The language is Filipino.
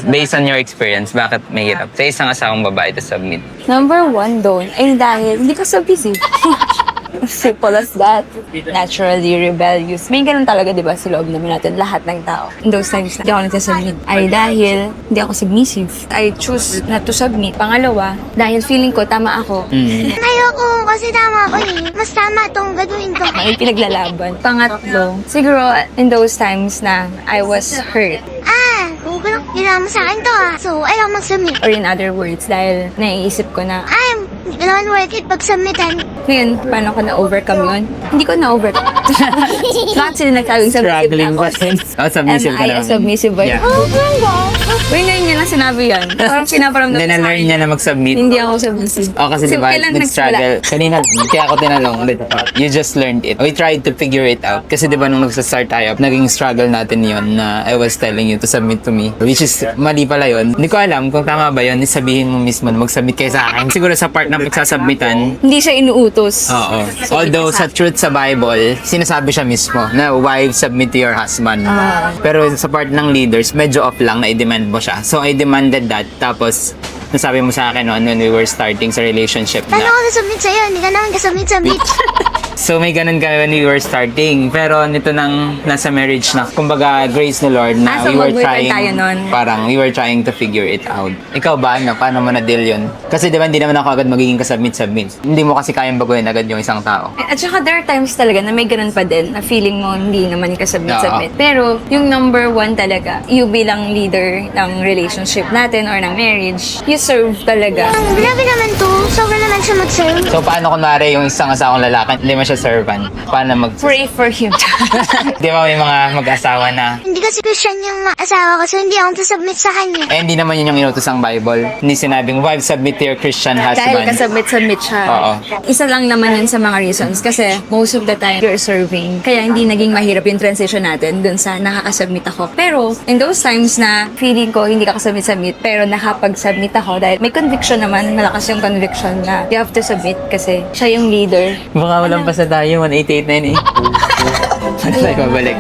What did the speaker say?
based on your experience, bakit mahirap sa isang asawang babae to submit? Number one doon ay dahil hindi ko submissive. Simple as that. Naturally rebellious. May ganun talaga, di ba, sa loob naman natin, lahat ng tao. In those times na hindi ako nagsasubmit ay dahil hindi ako submissive. I choose not to submit. Pangalawa, dahil feeling ko tama ako. Ayoko kasi tama ako eh. Mas tama tong gagawin ko. May pinaglalaban. Pangatlo, siguro in those times na I was hurt. Huwag lang ginawa mo sa akin to So, ayaw mag-submit. Or in other words, dahil naiisip ko na, Hindi ko naman worth it pag submitan. ngayon, paano ko na-overcome yun? Hindi ko na-overcome. Bakit sila nagsabing submissive na ako? Submissive ka Am I a naman. submissive boy? Yeah. Oh my God! Uy, ngayon niya lang sinabi yan. Parang pinaparamdam Then, sa na-learn akin. niya na mag-submit. Hindi ako submissive. Kasi So, diba, kailan nag-struggle. Kanina, kaya ako tinanong, you just learned it. We tried to figure it out. Kasi diba, nung nagsa-start tayo, naging struggle natin yon na I was telling you to submit to me. Which is, mali pala yun. Hindi ko alam kung tama ba yun. Sabihin mo mismo na mag-submit kayo sa akin. Siguro sa part na pagsasubmitan, Hindi siya inuutos. oo. Although sa truth sa Bible, sinasabi siya mismo na wives submit to your husband. Pero sa part ng leaders, medyo off lang na i-demand mo siya. So I demanded that. Tapos, nasabi mo sa akin noon when we were starting sa relationship Paano na. ako na-submit sa'yo? Hindi ka naman ka-submit. So may ganun kami when we were starting. Pero nito nang nasa marriage na, kumbaga grace ni Lord na So we were mag-boyfriend trying, tayo nun. parang we were trying to figure it out. Ikaw ba, paano mo na-deal yun? Kasi diba hindi naman ako agad magiging kasubmit-submit. Hindi mo kasi kayang baguhin agad yung isang tao. At saka there are times talaga na may ganun pa din na feeling mo hindi naman ka submit. Pero yung number one talaga, you bilang leader ng relationship natin or ng marriage, you serve talaga. Grabe naman to. Sobra naman siya mag-serve. So paano kunwari yung isang asawang lalaki, hindi mo siya servant? Paano Pray for him. Di ba may mga mag-asawa na, Hindi kasi Christian yung asawa ko, so hindi ako to-submit sa kanya. eh hindi naman yun yung inutos ng Bible. Hindi sinabing, wife, submit to your Christian Dahil husband. kasubmit siya. Oo. Isa lang naman yun sa mga reasons kasi most of the time you're serving. Kaya hindi naging mahirap yung transition natin dun sa nakakasubmit ako. Pero in those times na feeling ko hindi ka kasubmit-submit pero nakapag-submit ako dahil may conviction naman, malakas yung conviction na you have to submit kasi siya yung leader. Baka walang pa sa tayo, 188 na yun eh. Ano tayo mabalik?